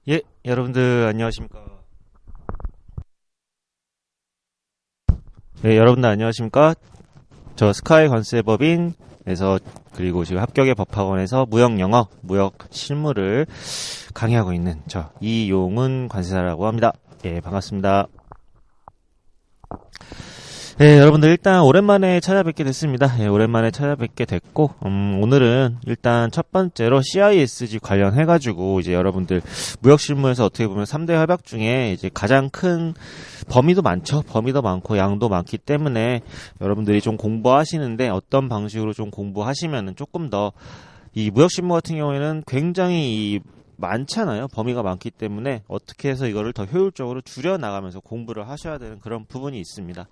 예, 여러분들 안녕하십니까? 네, 여러분들 안녕하십니까? 저 스카이 관세법인에서 그리고 지금 합격의 법학원에서 무역 영어, 무역 실무를 강의하고 있는 저 이용훈 관세사라고 합니다. 예, 반갑습니다. 네, 여러분들 일단 오랜만에 찾아뵙게 됐습니다. 예, 오랜만에 찾아뵙게 됐고, 오늘은 일단 첫 번째로 CISG 관련해가지고 이제 여러분들 무역실무에서 어떻게 보면 3대 협약 중에 이제 가장 큰 범위도 많죠. 범위도 많고 양도 많기 때문에 여러분들이 좀 공부하시는데 어떤 방식으로 좀 공부하시면은 조금 더 이 무역실무 같은 경우에는 굉장히 많잖아요. 범위가 많기 때문에 어떻게 해서 이거를 더 효율적으로 줄여나가면서 공부를 하셔야 되는 그런 부분이 있습니다.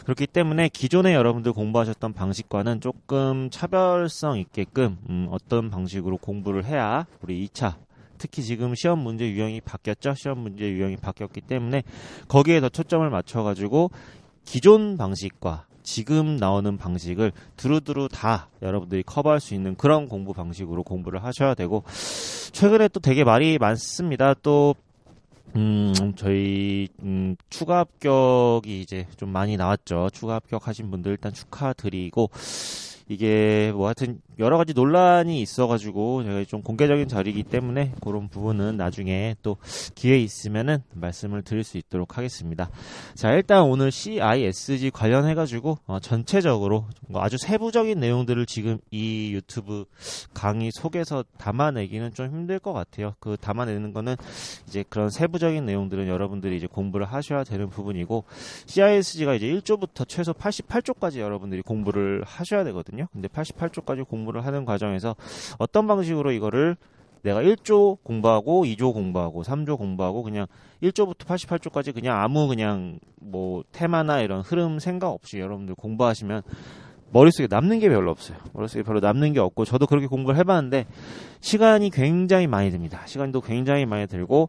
그렇기 때문에 기존에 여러분들 공부하셨던 방식과는 조금 차별성 있게끔 어떤 방식으로 공부를 해야 우리 2차 특히 지금 시험 문제 유형이 바뀌었죠. 시험 문제 유형이 바뀌었기 때문에 거기에 더 초점을 맞춰가지고 기존 방식과 지금 나오는 방식을 두루두루 다 여러분들이 커버할 수 있는 그런 공부 방식으로 공부를 하셔야 되고, 최근에 또 되게 말이 많습니다. 또 저희 추가 합격이 이제 좀 많이 나왔죠. 추가 합격하신 분들 일단 축하드리고, 이게 뭐 하여튼 여러 가지 논란이 있어가지고 제가 좀 공개적인 자리이기 때문에 그런 부분은 나중에 또 기회 있으면은 말씀을 드릴 수 있도록 하겠습니다. 자, 일단 오늘 CISG 관련해가지고 전체적으로 아주 세부적인 내용들을 지금 이 유튜브 강의 속에서 담아내기는 좀 힘들 것 같아요. 그 담아내는 거는 이제 그런 세부적인 내용들은 여러분들이 이제 공부를 하셔야 되는 부분이고, CISG가 이제 1조부터 최소 88조까지 여러분들이 공부를 하셔야 되거든요. 근데 88조까지 공부를 하는 과정에서 어떤 방식으로 이거를 내가 1조 공부하고 2조 공부하고 3조 공부하고 그냥 1조부터 88조까지 그냥 아무 그냥 뭐 테마나 이런 흐름 생각 없이 여러분들 공부하시면 머릿속에 남는 게 별로 없어요. 머릿속에 별로 남는 게 없고, 저도 그렇게 공부를 해봤는데 시간이 굉장히 많이 듭니다. 시간도 굉장히 많이 들고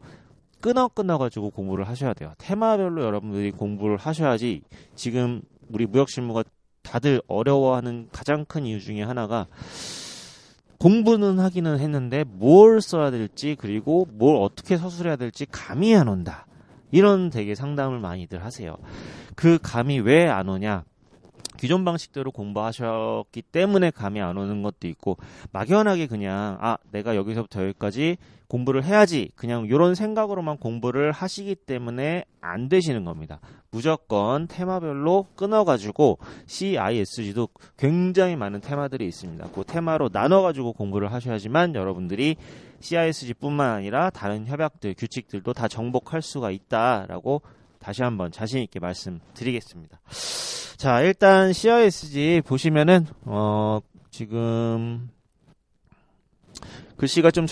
끊어가지고 공부를 하셔야 돼요. 테마별로 여러분들이 공부를 하셔야지. 지금 우리 무역실무가 다들 어려워하는 가장 큰 이유 중에 하나가 공부는 하기는 했는데 뭘 써야 될지 그리고 뭘 어떻게 서술해야 될지 감이 안 온다. 이런 되게 상담을 많이들 하세요. 그 감이 왜 안 오냐? 기존 방식대로 공부하셨기 때문에 감이 안 오는 것도 있고, 막연하게 그냥 내가 여기서부터 여기까지 공부를 해야지 그냥 이런 생각으로만 공부를 하시기 때문에 안 되시는 겁니다. 무조건 테마별로 끊어가지고 CISG도 굉장히 많은 테마들이 있습니다. 그 테마로 나눠가지고 공부를 하셔야지만 여러분들이 CISG뿐만 아니라 다른 협약들, 규칙들도 다 정복할 수가 있다라고 다시 한번 자신 있게 말씀드리겠습니다. 자, 일단 CISG 보시면은 지금 글씨가 좀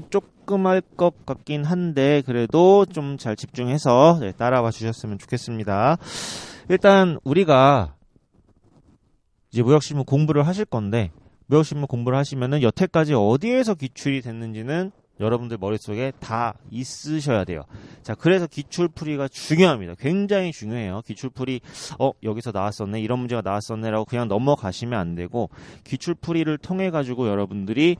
조그말 것 같긴 한데 그래도 좀 잘 집중해서 따라와 주셨으면 좋겠습니다. 일단 우리가 이제 무역실무 공부를 하실 건데, 무역실무 공부를 하시면은 여태까지 어디에서 기출이 됐는지는 여러분들 머릿속에 다 있으셔야 돼요. 자, 그래서 기출풀이가 중요합니다. 굉장히 중요해요. 기출풀이 여기서 나왔었네, 이런 문제가 나왔었네 라고 그냥 넘어가시면 안 되고, 기출풀이를 통해 가지고 여러분들이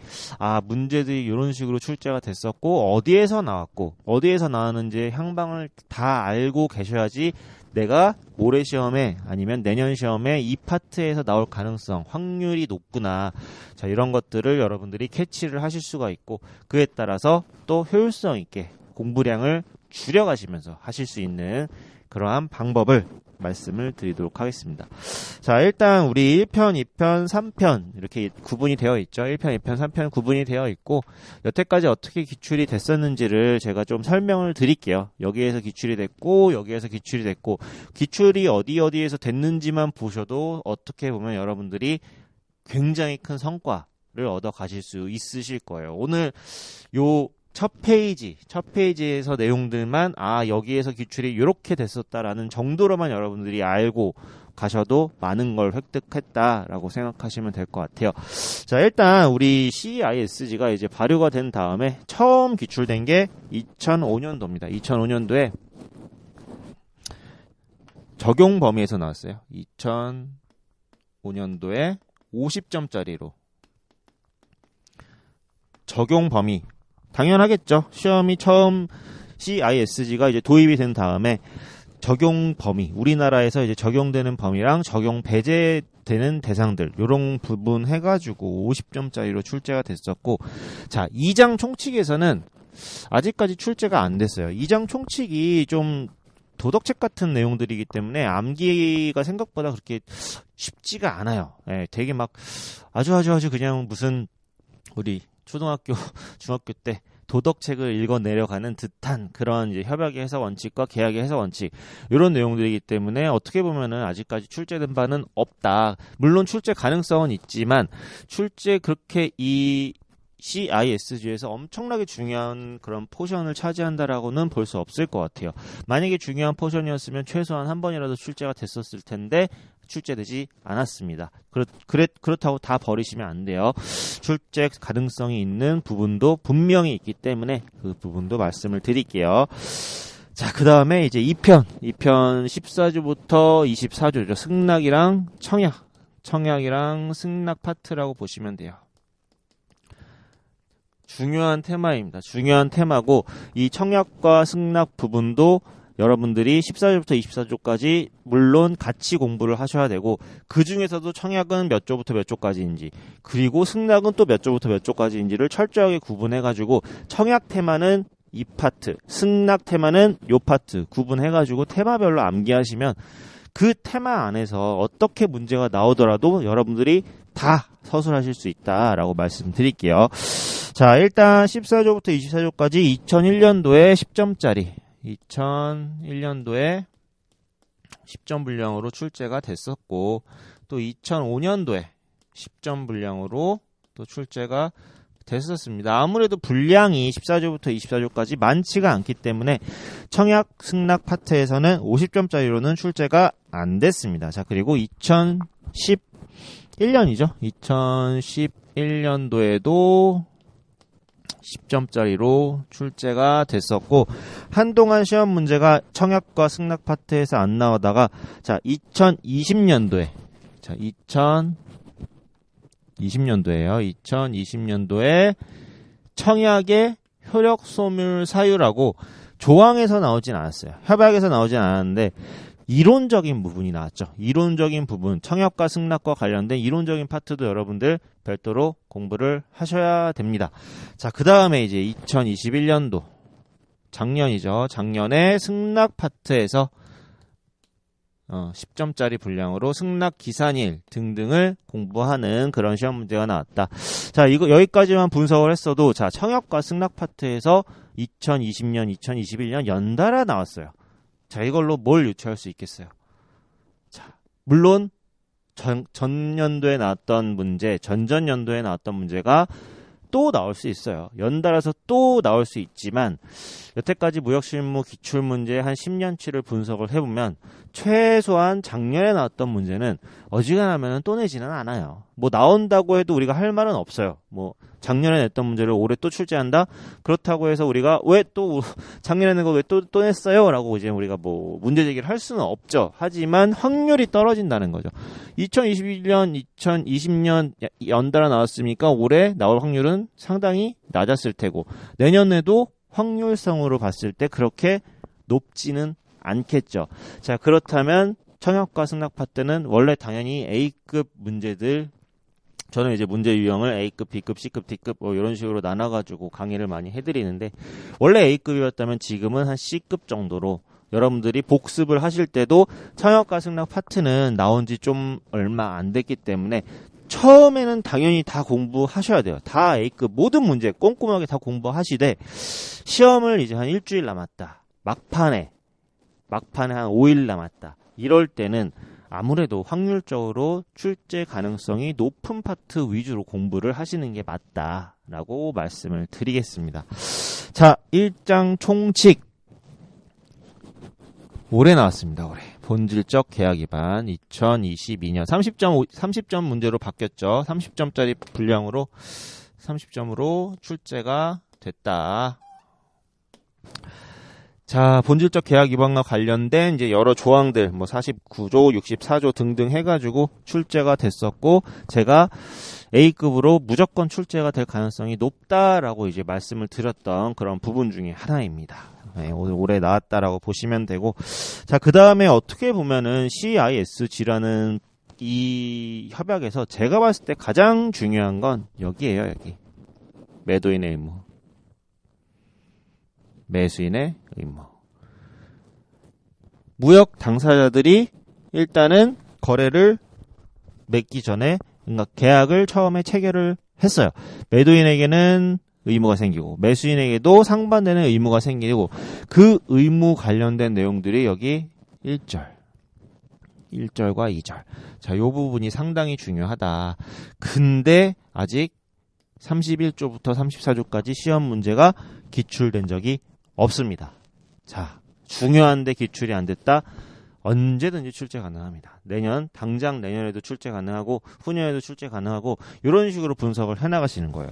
문제들이 이런 식으로 출제가 됐었고 어디에서 나왔고 어디에서 나왔는지 향방을 다 알고 계셔야지 내가 올해 시험에 아니면 내년 시험에 이 파트에서 나올 가능성, 확률이 높구나. 자, 이런 것들을 여러분들이 캐치를 하실 수가 있고, 그에 따라서 또 효율성 있게 공부량을 줄여가시면서 하실 수 있는 그러한 방법을 말씀을 드리도록 하겠습니다. 자, 일단 우리 1편, 2편, 3편 이렇게 구분이 되어 있죠. 1편, 2편, 3편 구분이 되어 있고, 여태까지 어떻게 기출이 됐었는지를 제가 좀 설명을 드릴게요. 여기에서 기출이 됐고 여기에서 기출이 됐고, 기출이 어디에서 됐는지만 보셔도 어떻게 보면 여러분들이 굉장히 큰 성과를 얻어 가실 수 있으실 거예요. 오늘 요 첫 페이지에서 내용들만 여기에서 기출이 이렇게 됐었다라는 정도로만 여러분들이 알고 가셔도 많은 걸 획득했다라고 생각하시면 될 것 같아요. 자, 일단 우리 CISG가 이제 발효가 된 다음에 처음 기출된 게 2005년도입니다. 2005년도에 적용 범위에서 나왔어요. 2005년도에 50점짜리로 적용 범위 당연하겠죠. 시험이 처음 CISG가 이제 도입이 된 다음에 적용 범위, 우리나라에서 이제 적용되는 범위랑 적용 배제되는 대상들, 요런 부분 해가지고 50점짜리로 출제가 됐었고, 자, 2장 총칙에서는 아직까지 출제가 안 됐어요. 2장 총칙이 좀 도덕책 같은 내용들이기 때문에 암기가 생각보다 그렇게 쉽지가 않아요. 예, 되게 막 아주 그냥 무슨 우리 초등학교, 중학교 때 도덕책을 읽어 내려가는 듯한 그런 이제 협약의 해석 원칙과 계약의 해석 원칙 이런 내용들이기 때문에 어떻게 보면은 아직까지 출제된 바는 없다. 물론 출제 가능성은 있지만 출제 그렇게 이 CISG에서 엄청나게 중요한 그런 포션을 차지한다라고는 볼 수 없을 것 같아요. 만약에 중요한 포션이었으면 최소한 한 번이라도 출제가 됐었을 텐데 출제되지 않았습니다. 그렇다고 다 버리시면 안 돼요. 출제 가능성이 있는 부분도 분명히 있기 때문에 그 부분도 말씀을 드릴게요. 자, 그 다음에 이제 2편 14주부터 24주죠. 승낙이랑 청약이랑 승낙 파트라고 보시면 돼요. 중요한 테마입니다. 중요한 테마고 이 청약과 승낙 부분도 여러분들이 14주부터 24주까지 물론 같이 공부를 하셔야 되고 그 중에서도 청약은 몇 조부터 몇 조까지인지 그리고 승낙은 또 몇 조부터 몇 조까지인지를 철저하게 구분해가지고 청약 테마는 이 파트, 승낙 테마는 요 파트 구분해가지고 테마별로 암기하시면 그 테마 안에서 어떻게 문제가 나오더라도 여러분들이 다 서술하실 수 있다라고 말씀드릴게요. 자, 일단 14조부터 24조까지 2001년도에 10점짜리 2001년도에 10점 분량으로 출제가 됐었고 또 2005년도에 10점 분량으로 또 출제가 됐었습니다. 아무래도 분량이 14조부터 24조까지 많지가 않기 때문에 청약 승낙 파트에서는 50점짜리로는 출제가 안 됐습니다. 자, 그리고 2011년이죠. 2011년도에도 10점짜리로 출제가 됐었고 한동안 시험 문제가 청약과 승낙 파트에서 안 나오다가 자 2020년도에 2020년도에 청약의 효력 소멸 사유라고 조항에서 나오진 않았어요. 협약에서 나오진 않았는데 이론적인 부분이 나왔죠. 이론적인 부분, 청약과 승낙과 관련된 이론적인 파트도 여러분들 별도로 공부를 하셔야 됩니다. 자, 그 다음에 이제 2021년도 작년이죠. 작년에 승낙 파트에서 10점짜리 분량으로 승낙 기산일 등등을 공부하는 그런 시험 문제가 나왔다. 자, 이거 여기까지만 분석을 했어도 자, 청약과 승낙 파트에서 2020년, 2021년 연달아 나왔어요. 자, 이걸로 뭘 유추할 수 있겠어요? 자, 물론 전년도에 나왔던 문제, 전전년도에 나왔던 문제가 또 나올 수 있어요. 연달아서 또 나올 수 있지만 여태까지 무역실무 기출문제 한 10년치를 분석을 해보면 최소한 작년에 나왔던 문제는 어지간하면 또 내지는 않아요. 뭐 나온다고 해도 우리가 할 말은 없어요. 뭐 작년에 냈던 문제를 올해 또 출제한다? 그렇다고 해서 우리가 왜 또 작년에 낸 거 왜 또 냈어요? 라고 이제 우리가 뭐 문제 제기를 할 수는 없죠. 하지만 확률이 떨어진다는 거죠. 2021년, 2020년 연달아 나왔으니까 올해 나올 확률은 상당히 낮았을 테고 내년에도 확률성으로 봤을 때 그렇게 높지는 않겠죠. 자, 그렇다면 청약과 승낙 파트는 원래 당연히 A급 문제들 저는 이제 문제 유형을 A급, B급, C급, D급 뭐 이런 식으로 나눠가지고 강의를 많이 해드리는데 원래 A급이었다면 지금은 한 C급 정도로 여러분들이 복습을 하실 때도 청약과 승낙 파트는 나온 지 좀 얼마 안 됐기 때문에 처음에는 당연히 다 공부하셔야 돼요. 다 A급 모든 문제 꼼꼼하게 다 공부하시되 시험을 이제 한 일주일 남았다. 막판에 한 5일 남았다. 이럴 때는 아무래도 확률적으로 출제 가능성이 높은 파트 위주로 공부를 하시는 게 맞다라고 말씀을 드리겠습니다. 자, 1장 총칙 올해 나왔습니다. 올해 본질적 계약 위반 2022년 30점 문제로 바뀌었죠. 30점짜리 분량으로 30점으로 출제가 됐다. 자, 본질적 계약 위반과 관련된 이제 여러 조항들, 뭐 49조, 64조 등등 해가지고 출제가 됐었고, 제가 A급으로 무조건 출제가 될 가능성이 높다라고 이제 말씀을 드렸던 그런 부분 중에 하나입니다. 네, 올해 나왔다라고 보시면 되고, 자, 그 다음에 어떻게 보면은 CISG라는 이 협약에서 제가 봤을 때 가장 중요한 건 여기에요, 여기. 매도인의 의무. 매수인의 의무. 무역 당사자들이 일단은 거래를 맺기 전에 그러니까 계약을 처음에 체결을 했어요. 매도인에게는 의무가 생기고 매수인에게도 상반되는 의무가 생기고 그 의무 관련된 내용들이 여기 1절과 2절. 자, 이 부분이 상당히 중요하다. 근데 아직 31조부터 34조까지 시험 문제가 기출된 적이 없습니다. 자, 중요한데 기출이 안 됐다. 언제든지 출제 가능합니다. 당장 내년에도 출제 가능하고 후년에도 출제 가능하고 이런 식으로 분석을 해나가시는 거예요.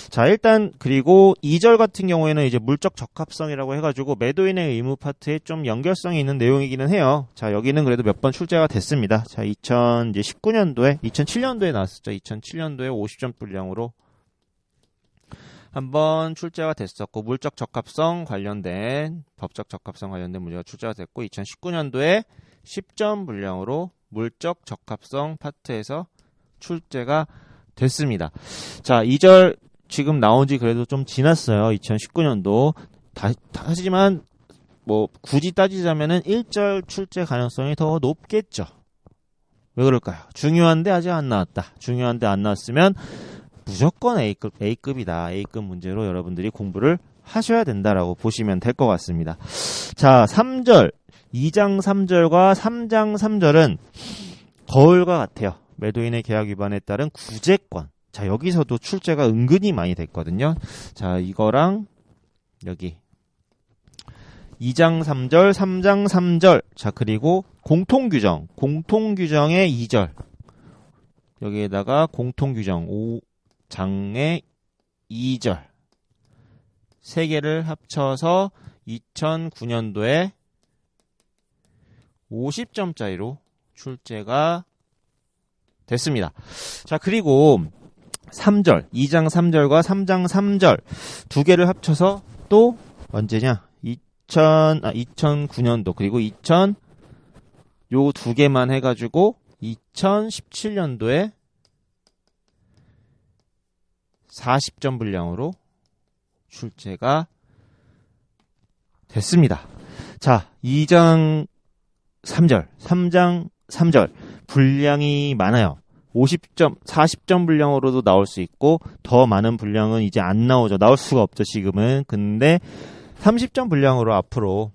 자, 일단 그리고 2절 같은 경우에는 이제 물적 적합성이라고 해가지고 매도인의 의무 파트에 좀 연결성이 있는 내용이기는 해요. 자, 여기는 그래도 몇 번 출제가 됐습니다. 자, 2007년도에 나왔었죠. 2007년도에 50점 분량으로 한번 출제가 됐었고 물적 적합성 관련된 법적 적합성 관련된 문제가 출제가 됐고 2019년도에 10점 분량으로 물적 적합성 파트에서 출제가 됐습니다. 자, 2절 지금 나온 지 그래도 좀 지났어요. 2019년도. 하지만 뭐 굳이 따지자면은 1절 출제 가능성이 더 높겠죠. 왜 그럴까요? 중요한데 아직 안 나왔다. 중요한데 안 나왔으면 무조건 A급이다. A급 문제로 여러분들이 공부를 하셔야 된다라고 보시면 될 것 같습니다. 자, 3절. 2장 3절과 3장 3절은 거울과 같아요. 매도인의 계약 위반에 따른 구제권. 자, 여기서도 출제가 은근히 많이 됐거든요. 자, 이거랑 여기 2장 3절, 3장 3절. 자, 그리고 공통규정. 공통규정의 2절. 여기에다가 공통규정 5장의 2절. 세 개를 합쳐서 2009년도에 50점짜리로 출제가 됐습니다. 자, 그리고 3절, 2장 3절과 3장 3절 두 개를 합쳐서 또 언제냐? 2009년도 그리고 요 두 개만 해가지고 2017년도에 40점 분량으로 출제가 됐습니다. 자, 2장 3절, 3장 3절 분량이 많아요. 50점, 40점 분량으로도 나올 수 있고 더 많은 분량은 이제 안 나오죠. 나올 수가 없죠, 지금은. 근데 30점 분량으로 앞으로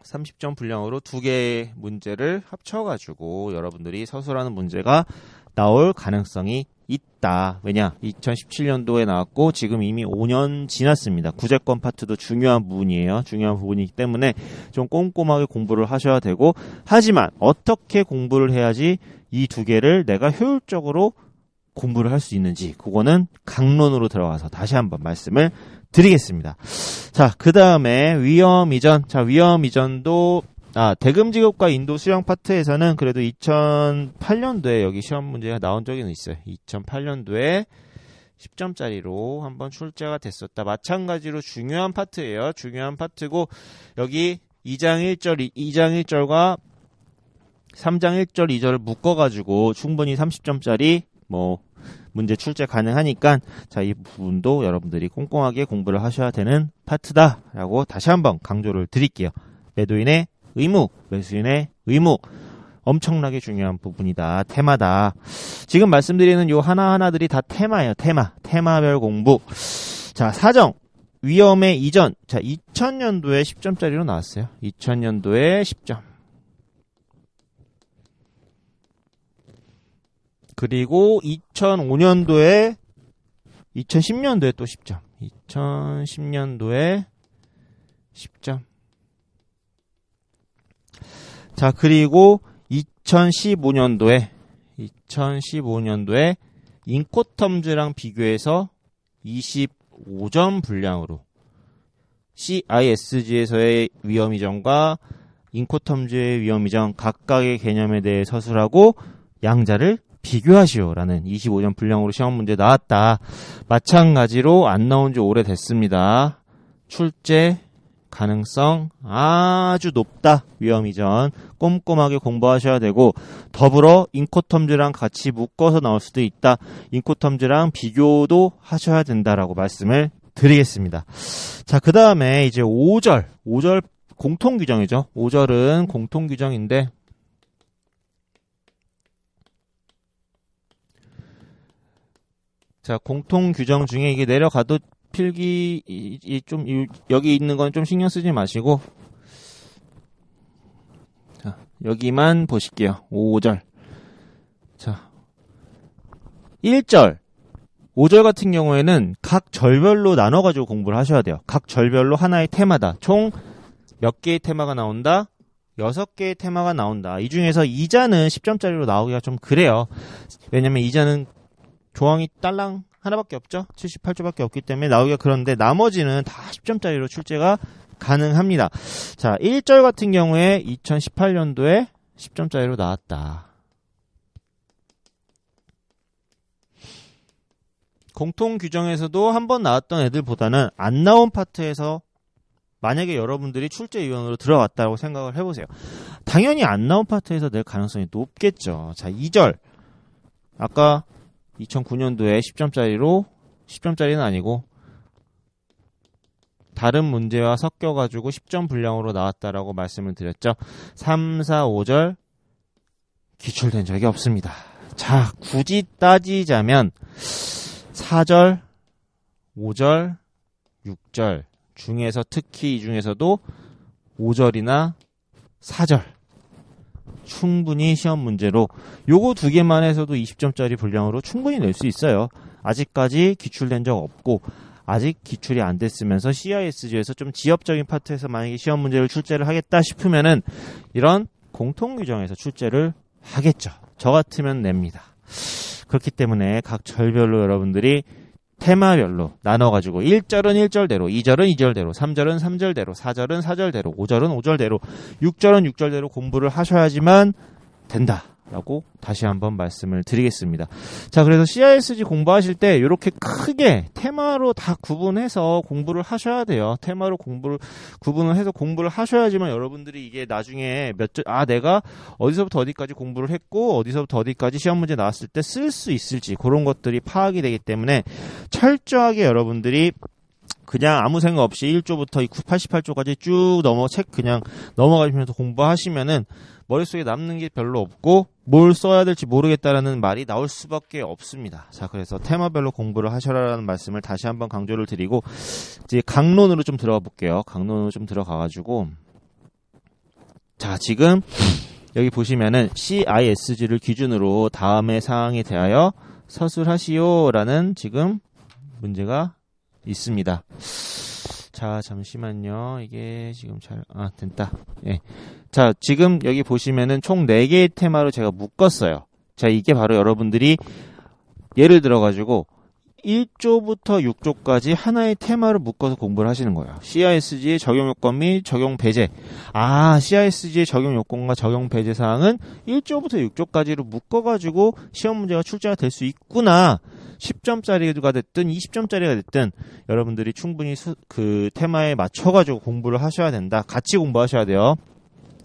30점 분량으로 두 개의 문제를 합쳐가지고 여러분들이 서술하는 문제가 나올 가능성이 있다. 왜냐? 2017년도에 나왔고 지금 이미 5년 지났습니다. 구제권 파트도 중요한 부분이에요. 중요한 부분이기 때문에 좀 꼼꼼하게 공부를 하셔야 되고 하지만 어떻게 공부를 해야지 이 두 개를 내가 효율적으로 공부를 할 수 있는지 그거는 강론으로 들어가서 다시 한번 말씀을 드리겠습니다. 자, 그 다음에 위험 이전. 자, 위험 이전도 대금 지급과 인도 수령 파트에서는 그래도 2008년도에 여기 시험 문제가 나온 적이 있어요. 2008년도에 10점짜리로 한번 출제가 됐었다. 마찬가지로 중요한 파트예요. 중요한 파트고 여기 2장 1절과 3장 1절, 2절을 묶어가지고 충분히 30점짜리 문제 출제 가능하니까 자, 이 부분도 여러분들이 꼼꼼하게 공부를 하셔야 되는 파트다라고 다시 한번 강조를 드릴게요. 매도인의 의무, 매수인의 의무 엄청나게 중요한 부분이다. 테마다. 지금 말씀드리는 요 하나하나들이 다 테마예요. 테마별 공부. 자, 사정. 위험의 이전. 자, 2000년도에 10점짜리로 나왔어요. 2000년도에 10점. 그리고 2010년도에 또 10점. 2010년도에 10점. 자, 그리고 2015년도에 인코텀즈랑 비교해서 25점 분량으로 CISG에서의 위험이정과 인코텀즈의 위험이정 각각의 개념에 대해 서술하고 양자를 비교하시오라는 25점 분량으로 시험 문제 나왔다. 마찬가지로 안 나온 지 오래됐습니다. 출제 가능성 아주 높다. 위험이전 꼼꼼하게 공부하셔야 되고 더불어 인코텀즈랑 같이 묶어서 나올 수도 있다. 인코텀즈랑 비교도 하셔야 된다라고 말씀을 드리겠습니다. 자, 그 다음에 이제 5절 공통규정이죠. 5절은 공통규정인데 자, 공통규정 중에 이게 내려가도 필기 좀 여기 있는 건 좀 신경 쓰지 마시고 자, 여기만 보실게요. 5절. 자, 1절 5절 같은 경우에는 각 절별로 나눠가지고 공부를 하셔야 돼요. 각 절별로 하나의 테마다. 총 몇 개의 테마가 나온다? 6개의 테마가 나온다. 이 중에서 2자는 10점짜리로 나오기가 좀 그래요. 왜냐면 2자는 조항이 딸랑 하나밖에 없죠. 78조밖에 없기 때문에 나오기가 그런데 나머지는 다 10점짜리로 출제가 가능합니다. 자, 1절 같은 경우에 2018년도에 10점짜리로 나왔다. 공통 규정에서도 한번 나왔던 애들보다는 안 나온 파트에서 만약에 여러분들이 출제위원으로 들어갔다고 생각을 해보세요. 당연히 안 나온 파트에서 낼 가능성이 높겠죠. 자, 2절. 아까 2009년도에 10점짜리로 10점짜리는 아니고 다른 문제와 섞여가지고 10점 분량으로 나왔다라고 말씀을 드렸죠. 3, 4, 5절 기출된 적이 없습니다. 자, 굳이 따지자면 4절, 5절, 6절 중에서 특히 이 중에서도 5절이나 4절 충분히 시험 문제로 요거 두 개만 해서도 20점짜리 분량으로 충분히 낼 수 있어요. 아직까지 기출된 적 없고 아직 기출이 안 됐으면서 CISG에서 좀 지엽적인 파트에서 만약에 시험 문제를 출제를 하겠다 싶으면은 이런 공통규정에서 출제를 하겠죠. 저 같으면 냅니다. 그렇기 때문에 각 절별로 여러분들이 테마별로 나눠가지고 1절은 1절대로, 2절은 2절대로, 3절은 3절대로, 4절은 4절대로, 5절은 5절대로, 6절은 6절대로 공부를 하셔야지만 된다라고 다시 한번 말씀을 드리겠습니다. 자, 그래서 CISG 공부하실 때 이렇게 크게 테마로 다 구분해서 공부를 하셔야 돼요. 테마로 구분을 해서 공부를 하셔야지만 여러분들이 이게 나중에 내가 어디서부터 어디까지 공부를 했고 어디서부터 어디까지 시험 문제 나왔을 때 쓸 수 있을지 그런 것들이 파악이 되기 때문에 철저하게 여러분들이 그냥 아무 생각 없이 1조부터 88조까지 쭉 그냥 넘어가시면서 공부하시면은 머릿속에 남는 게 별로 없고 뭘 써야 될지 모르겠다라는 말이 나올 수밖에 없습니다. 자, 그래서 테마별로 공부를 하셔라라는 말씀을 다시 한번 강조를 드리고 이제 강론으로 좀 들어가 볼게요. 강론으로 좀 들어가가지고 자, 지금 여기 보시면은 CISG를 기준으로 다음의 사항에 대하여 서술하시오라는 지금 문제가 있습니다. 자, 잠시만요. 이게 지금 됐다. 예. 자, 지금 여기 보시면은 총 4개의 테마로 제가 묶었어요. 자, 이게 바로 여러분들이 예를 들어가지고 1조부터 6조까지 하나의 테마를 묶어서 공부를 하시는 거예요. CISG의 적용 요건 및 적용 배제. CISG의 적용 요건과 적용 배제 사항은 1조부터 6조까지로 묶어가지고 시험 문제가 출제가 될 수 있구나. 10점짜리가 됐든 20점짜리가 됐든 여러분들이 충분히 그 테마에 맞춰가지고 공부를 하셔야 된다. 같이 공부하셔야 돼요.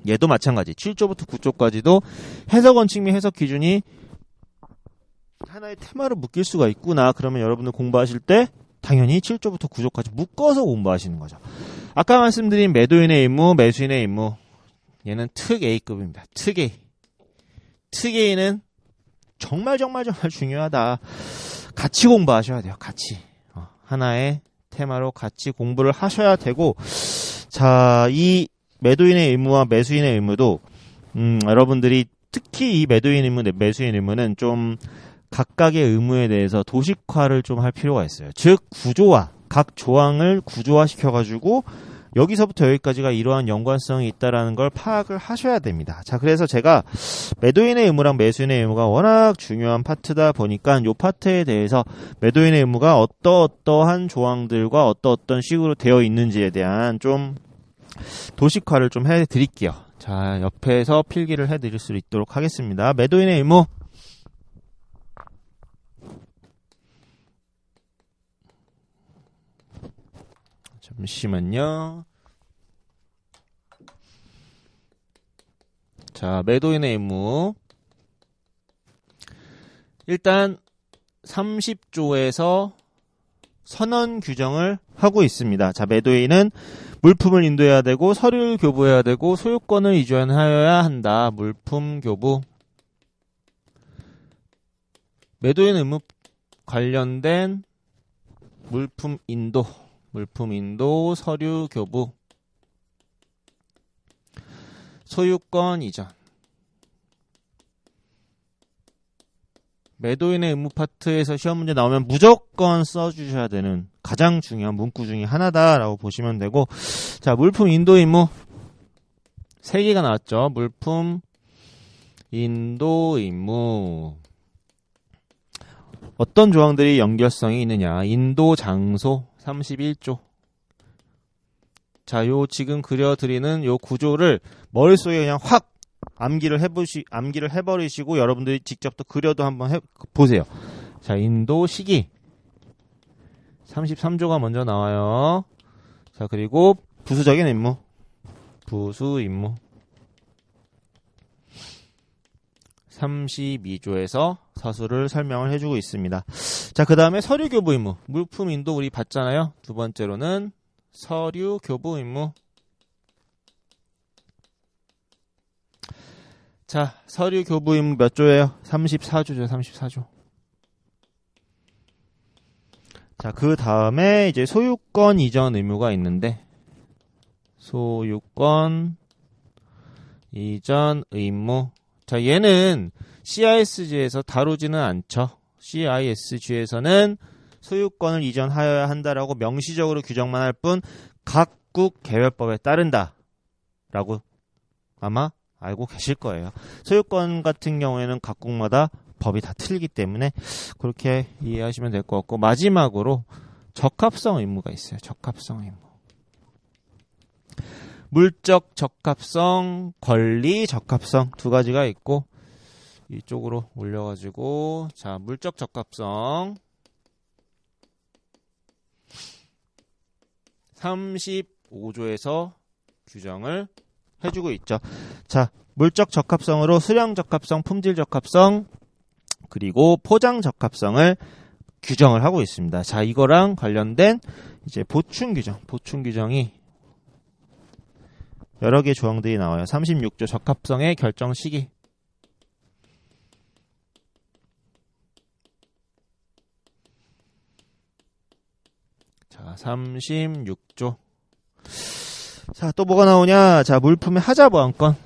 얘도 마찬가지. 7조부터 9조까지도 해석 원칙 및 해석 기준이 하나의 테마로 묶일 수가 있구나. 그러면 여러분들 공부하실 때 당연히 7조부터 9조까지 묶어서 공부하시는 거죠. 아까 말씀드린 매도인의 임무, 매수인의 임무. 얘는 특 A급입니다. 특 A. 특 A는 정말 중요하다. 같이 공부하셔야 돼요. 같이. 하나의 테마로 같이 공부를 하셔야 되고 자, 이 매도인의 의무와 매수인의 의무도 여러분들이 특히 이 매도인 의무, 매수인 의무는 좀 각각의 의무에 대해서 도식화를 좀 할 필요가 있어요. 즉 구조화, 각 조항을 구조화시켜가지고 여기서부터 여기까지가 이러한 연관성이 있다라는 걸 파악을 하셔야 됩니다. 자, 그래서 제가 매도인의 의무랑 매수인의 의무가 워낙 중요한 파트다 보니까 이 파트에 대해서 매도인의 의무가 어떠한 조항들과 어떤 식으로 되어 있는지에 대한 좀 도식화를 좀 해드릴게요. 자, 옆에서 필기를 해드릴 수 있도록 하겠습니다. 매도인의 의무. 잠시만요. 자, 매도인의 의무. 일단 30조에서 선언 규정을 하고 있습니다. 자, 매도인은 물품을 인도해야 되고 서류를 교부해야 되고 소유권을 이전하여야 한다. 물품 교부. 매도인 의무 관련된 물품 인도, 서류 교부, 소유권 이전. 매도인의 의무 파트에서 시험 문제 나오면 무조건 써주셔야 되는 가장 중요한 문구 중에 하나다라고 보시면 되고, 자, 물품 인도 의무 3개가 나왔죠. 물품 인도 의무. 어떤 조항들이 연결성이 있느냐. 인도 장소 31조. 자, 요 지금 그려드리는 요 구조를 머릿속에 그냥 확 암기를 해버리시고 여러분들이 직접 또 그려도 한번 보세요. 자, 인도 시기 33조가 먼저 나와요. 자, 그리고 부수적인 임무, 부수 임무 32조에서 서술을 설명을 해주고 있습니다. 자, 그 다음에 서류 교부 임무. 물품 인도 우리 봤잖아요. 두 번째로는 서류 교부 임무. 자, 서류 교부 임무 몇 조예요? 34조죠, 34조. 자, 그 다음에 이제 소유권 이전 의무가 있는데, 소유권 이전 의무. 자, 얘는 CISG에서 다루지는 않죠. CISG에서는 소유권을 이전하여야 한다라고 명시적으로 규정만 할 뿐 각국 개별법에 따른다 라고 아마 알고 계실 거예요. 소유권 같은 경우에는 각국마다 법이 다 틀리기 때문에 그렇게 이해하시면 될 것 같고, 마지막으로 적합성 의무가 있어요. 적합성 의무. 물적 적합성, 권리 적합성 두 가지가 있고, 이쪽으로 올려가지고, 자, 물적 적합성 35조에서 규정을 해주고 있죠. 자, 물적 적합성으로 수량 적합성, 품질 적합성, 그리고 포장 적합성을 규정을 하고 있습니다. 자, 이거랑 관련된 이제 보충 규정이 여러 개 조항들이 나와요. 36조 적합성의 결정 시기. 자, 36조. 자, 또 뭐가 나오냐? 자, 물품의 하자 보안권.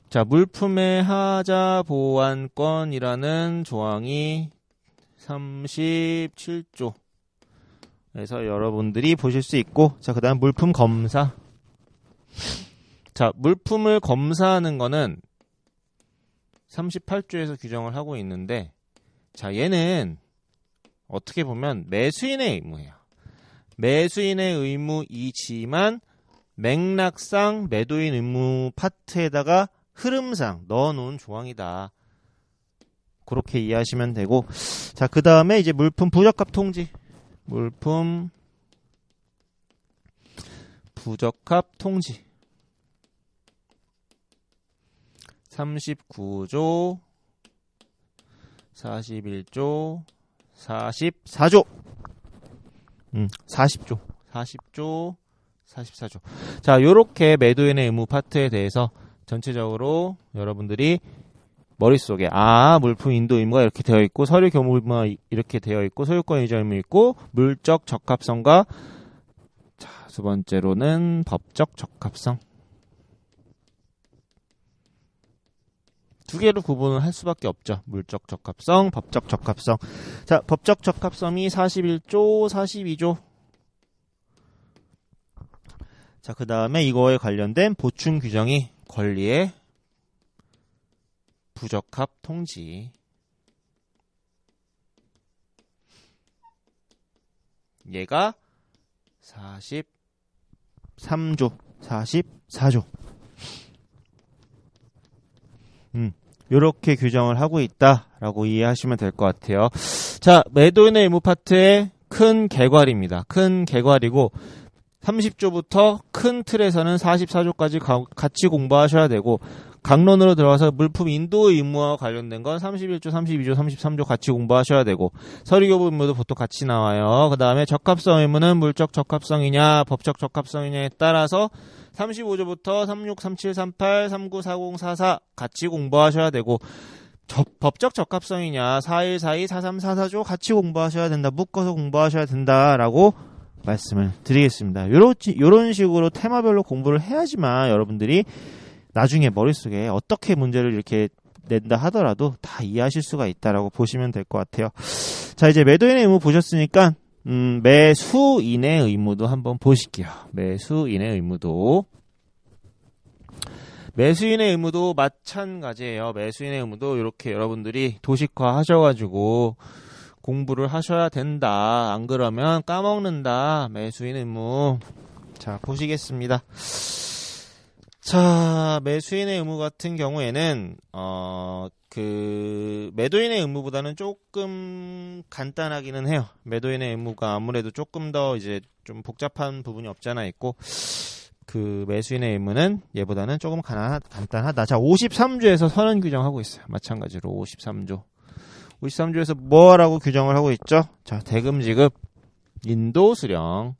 자, 물품의 하자 보안권이라는 조항이 37조. 그래서 여러분들이 보실 수 있고, 자, 그 다음 물품 검사. 자, 물품을 검사하는 거는 38조에서 규정을 하고 있는데, 자, 얘는 어떻게 보면 매수인의 의무예요. 매수인의 의무이지만 맥락상 매도인 의무 파트에다가 흐름상 넣어놓은 조항이다. 그렇게 이해하시면 되고, 자, 그 다음에 이제 물품 부적합 통지. 물품 부적합 통지 39조 41조 44조 40조 44조. 자, 요렇게 매도인의 의무 파트에 대해서 전체적으로 여러분들이 머릿속에 물품 인도 의무가 이렇게 되어 있고, 서류 교부 의무가 이렇게 되어 있고, 소유권 이전 의무 있고, 물적 적합성과, 자, 두 번째로는 법적 적합성. 두 개로 구분을 할 수밖에 없죠. 물적 적합성, 법적 적합성. 자, 법적 적합성이 41조, 42조. 자, 그 다음에 이거에 관련된 보충 규정이 권리의 부적합 통지. 얘가 43조, 44조. 요렇게 규정을 하고 있다라고 이해하시면 될 것 같아요. 자, 매도인의 의무 파트의 큰 개괄입니다. 큰 개괄이고 30조부터 큰 틀에서는 44조까지 같이 공부하셔야 되고 강론으로 들어가서 물품 인도 의무와 관련된 건 31조, 32조, 33조 같이 공부하셔야 되고 서류교부 의무도 보통 같이 나와요. 그 다음에 적합성 의무는 물적 적합성이냐 법적 적합성이냐에 따라서 35조부터 36, 37, 38, 39, 40, 44 같이 공부하셔야 되고 법적 적합성이냐 41, 42, 43, 44조 같이 공부하셔야 된다. 묶어서 공부하셔야 된다라고 말씀을 드리겠습니다. 요런 식으로 테마별로 공부를 해야지만 여러분들이 나중에 머릿속에 어떻게 문제를 이렇게 낸다 하더라도 다 이해하실 수가 있다라고 보시면 될 것 같아요. 자, 이제 매도인의 의무 보셨으니까 매수인의 의무도 한번 보실게요. 매수인의 의무도 마찬가지예요. 매수인의 의무도 이렇게 여러분들이 도식화 하셔가지고 공부를 하셔야 된다. 안 그러면 까먹는다. 매수인 의무. 자, 보시겠습니다. 자, 매수인의 의무 같은 경우에는 매도인의 의무보다는 조금 간단하기는 해요. 매도인의 의무가 아무래도 조금 더 이제 좀 복잡한 부분이 없잖아 있고 그 매수인의 의무는 얘보다는 조금 간단하다. 자, 53조에서 선언 규정하고 있어요. 마찬가지로 53조에서 뭐라고 규정을 하고 있죠? 자, 대금 지급, 인도 수령.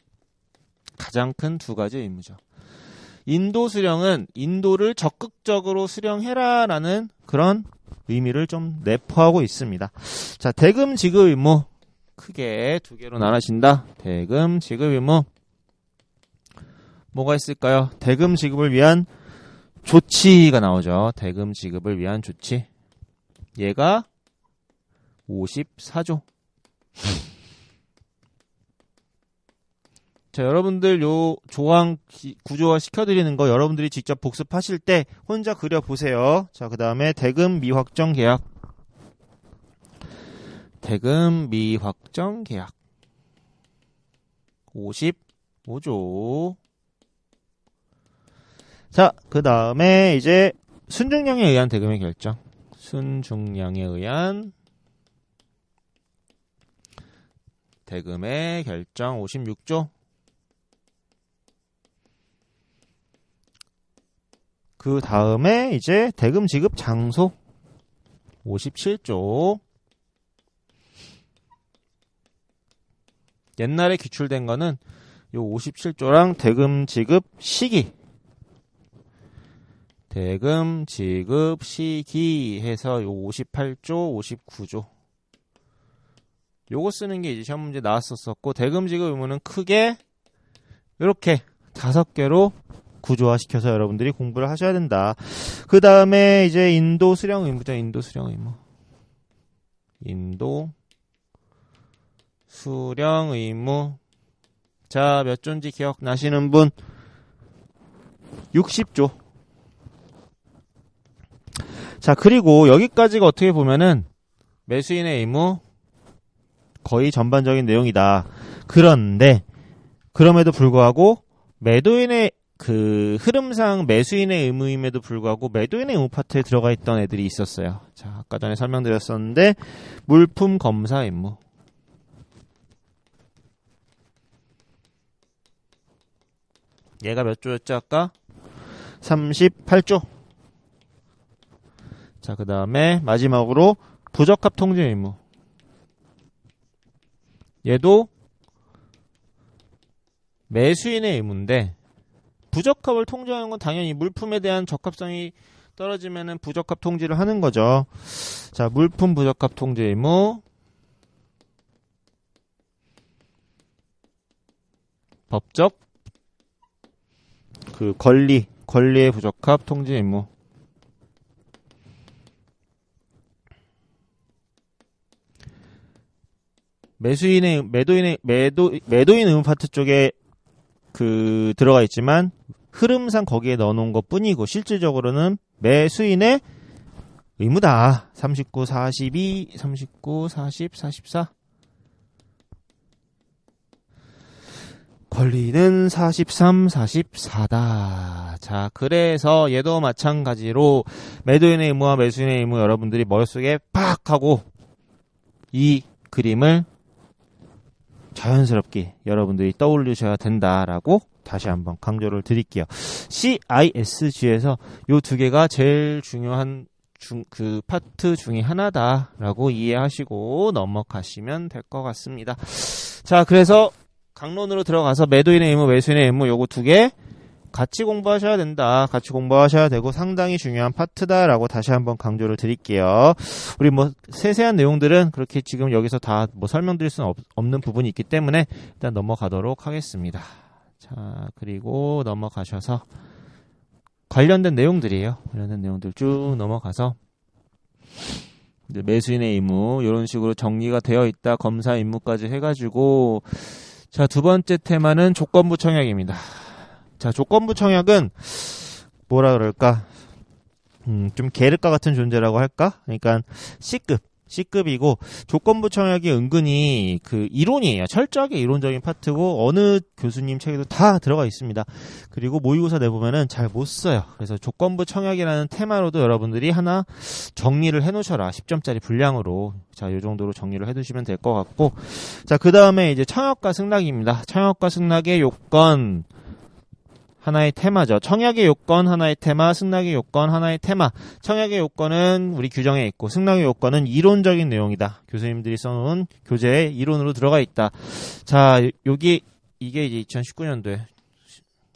가장 큰 두 가지 의무죠. 인도 수령은 인도를 적극적으로 수령해라라는 그런 의미를 좀 내포하고 있습니다. 자, 대금 지급 의무 크게 두 개로 나눠진다. 대금 지급 의무 뭐가 있을까요? 대금 지급을 위한 조치가 나오죠. 대금 지급을 위한 조치. 얘가 54조. 자, 여러분들 요 조항 구조화 시켜드리는 거 여러분들이 직접 복습하실 때 혼자 그려보세요. 자, 그 다음에 대금 미확정 계약. 대금 미확정 계약. 55조. 자, 그 다음에 이제 순증량에 의한 대금의 결정. 순증량에 의한 대금의 결정 56조. 그 다음에 이제 대금 지급 장소 57조. 옛날에 기출된 거는 요 57조랑 대금 지급 시기. 대금 지급 시기 해서 요 58조, 59조. 요거 쓰는 게 이제 시험 문제 나왔었고 대금 지급 의무는 크게 이렇게 5개로 구조화 시켜서 여러분들이 공부를 하셔야 된다. 그 다음에 이제 인도 수령 의무죠. 인도 수령 의무. 인도 수령 의무. 자, 몇 조인지 기억나시는 분? 60조. 자, 그리고 여기까지가 어떻게 보면은 매수인의 의무 거의 전반적인 내용이다. 그런데 그럼에도 불구하고 매도인의 그 흐름상 매수인의 의무임에도 불구하고 매도인의 의무 파트에 들어가 있던 애들이 있었어요. 자, 아까 전에 설명드렸었는데 물품 검사 의무. 얘가 몇 조였죠 아까? 38조. 자, 그 다음에 마지막으로 부적합 통지 의무. 얘도 매수인의 의무인데 부적합을 통지하는 건 당연히 물품에 대한 적합성이 떨어지면은 부적합 통지를 하는 거죠. 자, 물품 부적합 통지 의무. 법적 그 권리의 부적합 통지 의무. 매도인 의무 파트 쪽에 들어가 있지만 흐름상 거기에 넣어놓은 것 뿐이고 실질적으로는 매수인의 의무다. 39, 42, 39, 40, 44. 권리는 43, 44다. 자, 그래서 얘도 마찬가지로 매도인의 의무와 매수인의 의무 여러분들이 머릿속에 팍 하고 이 그림을 자연스럽게 여러분들이 떠올리셔야 된다라고 다시 한번 강조를 드릴게요. CISG에서 요 두 개가 제일 중요한 그 파트 중에 하나다라고 이해하시고 넘어가시면 될 것 같습니다. 자, 그래서 강론으로 들어가서 매도인의 의무, 매수인의 의무 요거 두 개 같이 공부하셔야 된다. 같이 공부하셔야 되고 상당히 중요한 파트다라고 다시 한번 강조를 드릴게요. 우리 뭐 세세한 내용들은 그렇게 지금 여기서 다 뭐 설명드릴 수는 없는 부분이 있기 때문에 일단 넘어가도록 하겠습니다. 자, 그리고 넘어가셔서 관련된 내용들이에요. 관련된 내용들 쭉 넘어가서 매수인의 의무 이런 식으로 정리가 되어 있다. 검사 임무까지 해가지고 자, 두 번째 테마는 조건부 청약입니다. 자, 조건부 청약은 뭐라 그럴까? 좀 계륵과 같은 존재라고 할까? 그러니까 C급이고 조건부 청약이 은근히 그 이론이에요. 철저하게 이론적인 파트고 어느 교수님 책에도 다 들어가 있습니다. 그리고 모의고사 내보면은 잘 못 써요. 그래서 조건부 청약이라는 테마로도 여러분들이 하나 정리를 해놓으셔라. 10점짜리 분량으로. 자, 이 정도로 정리를 해두시면 될 것 같고. 자, 그 다음에 이제 청약과 승낙입니다. 청약과 승낙의 요건. 하나의 테마죠. 청약의 요건 하나의 테마, 승낙의 요건 하나의 테마. 청약의 요건은 우리 규정에 있고 승낙의 요건은 이론적인 내용이다. 교수님들이 써놓은 교재에 이론으로 들어가 있다. 자, 이게 이제 2019년도에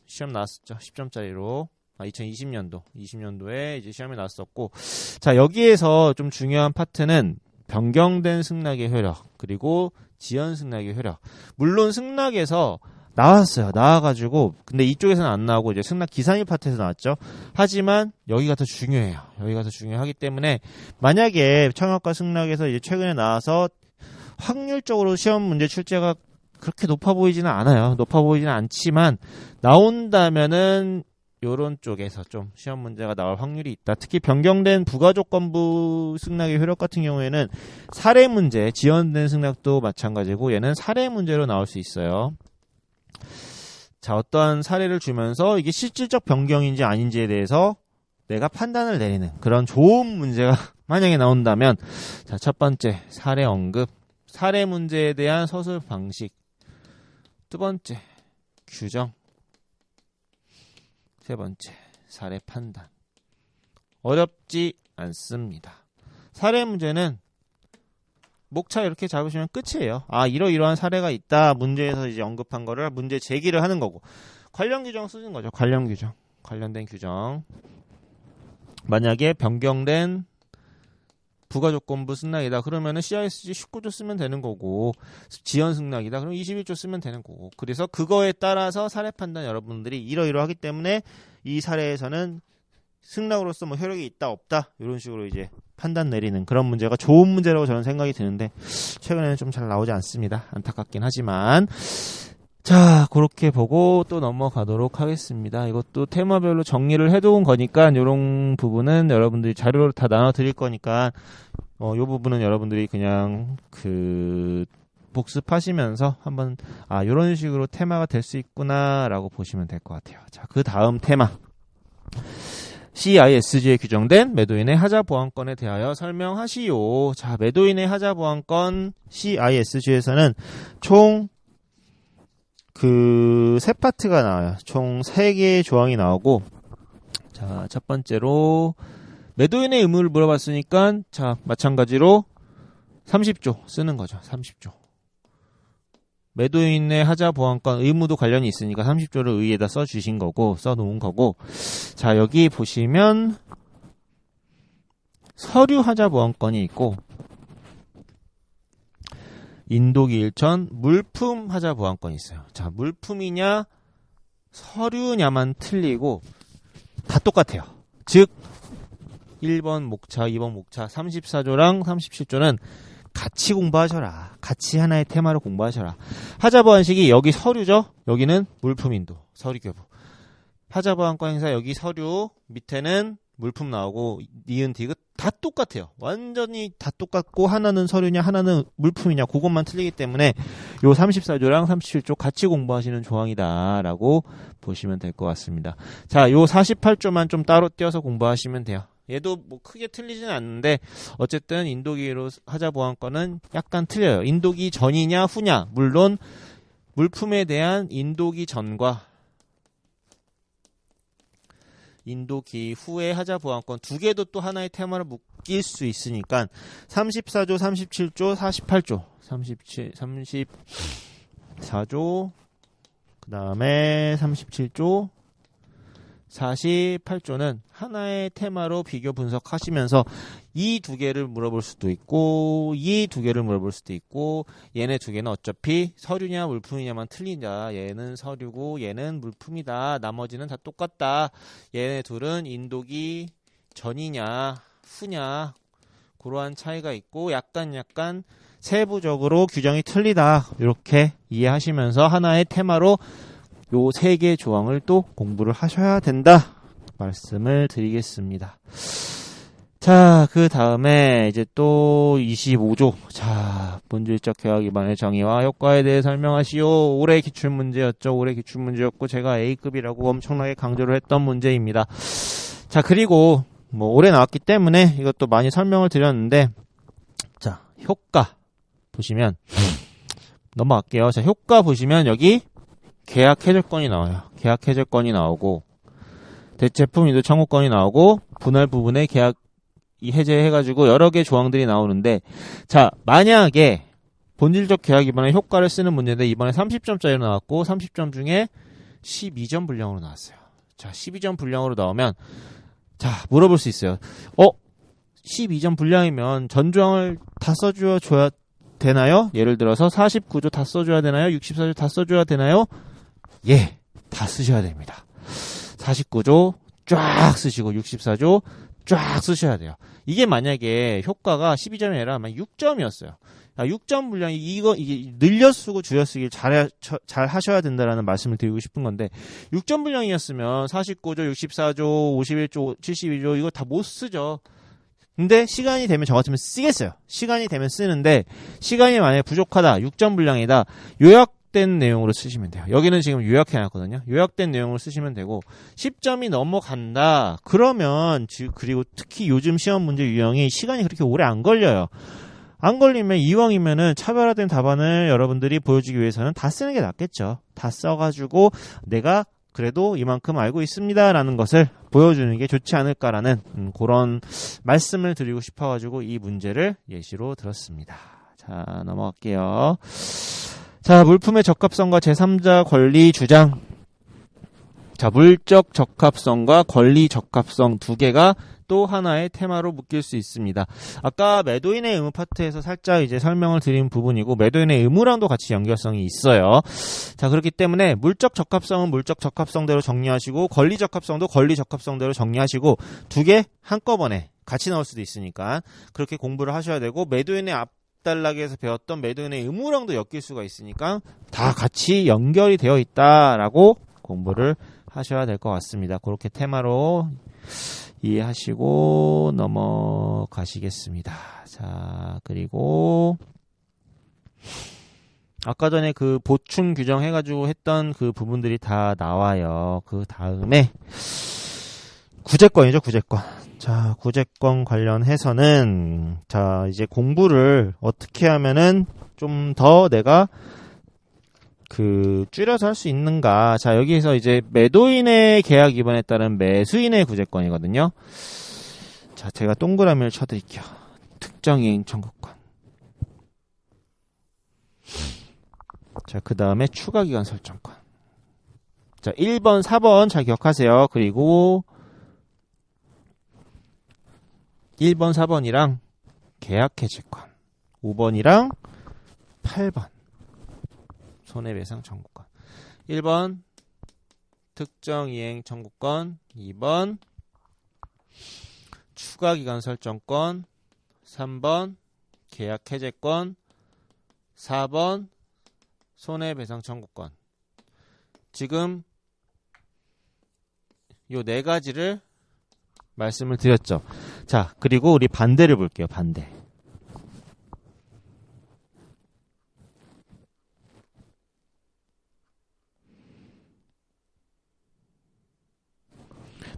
시험 나왔었죠. 10점짜리로. 2020년도에 이제 시험에 나왔었고. 자, 여기에서 좀 중요한 파트는 변경된 승낙의 효력, 그리고 지연 승낙의 효력. 물론 승낙에서 나왔어요. 나와가지고 근데 이쪽에서는 안 나오고 이제 승낙 기산일 파트에서 나왔죠. 하지만 여기가 더 중요해요. 여기가 더 중요하기 때문에 만약에 청약과 승낙에서 이제 최근에 나와서 확률적으로 시험 문제 출제가 그렇게 높아 보이지는 않아요. 높아 보이지는 않지만 나온다면은 요런 쪽에서 좀 시험 문제가 나올 확률이 있다. 특히 변경된 부가조건부 승낙의 효력 같은 경우에는 사례 문제, 지연된 승낙도 마찬가지고 얘는 사례 문제로 나올 수 있어요. 자, 어떠한 사례를 주면서 이게 실질적 변경인지 아닌지에 대해서 내가 판단을 내리는 그런 좋은 문제가 만약에 나온다면 자, 첫 번째 사례 언급, 사례 문제에 대한 서술 방식, 두 번째 규정, 세 번째 사례 판단. 어렵지 않습니다. 사례 문제는 목차 이렇게 잡으시면 끝이에요. 아, 이러이러한 사례가 있다. 문제에서 이제 언급한 거를 문제 제기를 하는 거고. 관련 규정 쓰는 거죠. 관련 규정. 관련된 규정. 만약에 변경된 부가조건부 승낙이다. 그러면은 CISG 19조 쓰면 되는 거고. 지연 승낙이다. 그럼 21조 쓰면 되는 거고. 그래서 그거에 따라서 사례 판단 여러분들이 이러이러하기 때문에 이 사례에서는 승낙으로서 뭐 효력이 있다 없다 이런 식으로 이제 판단 내리는 그런 문제가 좋은 문제라고 저는 생각이 드는데 최근에는 좀 잘 나오지 않습니다. 안타깝긴 하지만 자, 그렇게 보고 또 넘어가도록 하겠습니다. 이것도 테마별로 정리를 해두은 거니까 이런 부분은 여러분들이 자료로 다 나눠드릴 거니까 이 부분은 여러분들이 그냥 복습하시면서 한번 이런 식으로 테마가 될 수 있구나라고 보시면 될 것 같아요. 자, 그 다음 테마. CISG에 규정된 매도인의 하자 보완권에 대하여 설명하시오. 자, 매도인의 하자 보완권 CISG에서는 총 세 파트가 나와요. 총 3개의 조항이 나오고, 자, 첫 번째로 매도인의 의무를 물어봤으니까, 자, 마찬가지로 30조 쓰는 거죠. 30조. 매도인의 하자 보완권 의무도 관련이 있으니까 30조를 의의에다 써주신 거고, 써놓은 거고. 자, 여기 보시면 서류 하자 보완권이 있고, 인도기 일천 물품 하자 보완권이 있어요. 자, 물품이냐 서류냐만 틀리고 다 똑같아요. 즉 1번 목차, 2번 목차, 34조랑 37조는 같이 공부하셔라. 같이 하나의 테마로 공부하셔라. 하자보안식이 여기 서류죠. 여기는 물품인도 서류교부. 하자보안과 행사 여기 서류, 밑에는 물품 나오고 니은 디귿 다 똑같아요. 완전히 다 똑같고 하나는 서류냐 하나는 물품이냐 그것만 틀리기 때문에 요 34조랑 37조 같이 공부하시는 조항이다 라고 보시면 될 것 같습니다. 자, 요 48조만 좀 따로 떼어서 공부하시면 돼요. 얘도 뭐 크게 틀리진 않는데 어쨌든 인도기로 하자보안권은 약간 틀려요. 인도기 전이냐 후냐, 물론 물품에 대한 인도기 전과 인도기 후에 하자보안권 두 개도 또 하나의 테마로 묶일 수 있으니까 34조, 37조, 48조 34조 그 다음에 37조 48조는 하나의 테마로 비교 분석하시면서 이 두 개를 물어볼 수도 있고 이 두 개를 물어볼 수도 있고 얘네 두 개는 어차피 서류냐 물품이냐만 틀린다. 얘는 서류고 얘는 물품이다. 나머지는 다 똑같다. 얘네 둘은 인도기 전이냐 후냐 그러한 차이가 있고 약간 세부적으로 규정이 틀리다. 이렇게 이해하시면서 하나의 테마로 요 세 개 조항을 또 공부를 하셔야 된다 말씀을 드리겠습니다. 자, 그 다음에 이제 또 25조. 자, 본질적 계약 위반의 정의와 효과에 대해 설명하시오. 올해 기출문제였죠. 올해 기출문제였고 제가 A급이라고 엄청나게 강조를 했던 문제입니다. 자, 그리고 뭐 올해 나왔기 때문에 이것도 많이 설명을 드렸는데 자, 효과 보시면 넘어갈게요. 자, 효과 보시면 여기 계약 해제권이 나와요. 계약 해제권이 나오고 대체품 이도 청구권이 나오고 분할 부분에 계약 해제해가지고 여러 개 조항들이 나오는데 자 만약에 본질적 계약 위반의 효과를 쓰는 문제인데 이번에 30점짜리로 나왔고 30점 중에 12점 분량으로 나왔어요. 자 12점 분량으로 나오면 자 물어볼 수 있어요. 12점 분량이면 전 조항을 다 써줘야 되나요? 예를 들어서 49조 다 써줘야 되나요? 64조 다 써줘야 되나요? 예, 다 쓰셔야 됩니다. 49조 쫙 쓰시고 64조 쫙 쓰셔야 돼요. 이게 만약에 효과가 12점이 아니라 6점이었어요. 6점 분량이 이게 늘려 쓰고 줄여 쓰기 잘 하셔야 된다라는 말씀을 드리고 싶은 건데 6점 분량이었으면 49조, 64조, 51조, 72조 이거 다 못 쓰죠. 근데 시간이 되면 저 같으면 쓰겠어요. 시간이 되면 쓰는데 시간이 만약에 부족하다. 6점 분량이다. 요약된 내용으로 쓰시면 돼요. 여기는 지금 요약해놨거든요. 요약된 내용으로 쓰시면 되고 10점이 넘어간다. 그러면 그리고 특히 요즘 시험 문제 유형이 시간이 그렇게 오래 안 걸려요. 안 걸리면 이왕이면은 차별화된 답안을 여러분들이 보여주기 위해서는 다 쓰는 게 낫겠죠. 다 써가지고 내가 그래도 이만큼 알고 있습니다라는 것을 보여주는 게 좋지 않을까라는 그런 말씀을 드리고 싶어가지고 이 문제를 예시로 들었습니다. 자, 넘어갈게요. 자, 물품의 적합성과 제3자 권리 주장. 자, 물적 적합성과 권리 적합성 두 개가 또 하나의 테마로 묶일 수 있습니다. 아까 매도인의 의무 파트에서 살짝 이제 설명을 드린 부분이고 매도인의 의무랑도 같이 연결성이 있어요. 자, 그렇기 때문에 물적 적합성은 물적 적합성대로 정리하시고 권리 적합성도 권리 적합성대로 정리하시고 두 개 한꺼번에 같이 나올 수도 있으니까 그렇게 공부를 하셔야 되고 매도인의 앞단락에서 배웠던 매도인의 의무랑도 엮일 수가 있으니까 다 같이 연결이 되어 있다라고 공부를 하셔야 될 것 같습니다. 그렇게 테마로 이해하시고 넘어가시겠습니다. 자, 그리고 아까 전에 그 보충 규정 해가지고 했던 그 부분들이 다 나와요. 그 다음에 구제권이죠, 구제권. 자, 구제권 관련해서는 자, 이제 공부를 어떻게 하면은 좀 더 내가 줄여서 할 수 있는가. 자, 여기에서 이제 매도인의 계약 위반에 따른 매수인의 구제권이거든요. 자, 제가 동그라미를 쳐드릴게요. 특정이행 청구권. 자, 그 다음에 추가기간 설정권. 자, 1번, 4번 잘 기억하세요. 그리고 1번, 4번이랑 계약해지권. 5번이랑 8번. 손해배상 청구권. 1번 특정이행 청구권, 2번 추가기간 설정권, 3번 계약 해제권, 4번 손해배상 청구권. 지금 요 네 가지를 말씀을 드렸죠. 자, 그리고 우리 반대를 볼게요. 반대.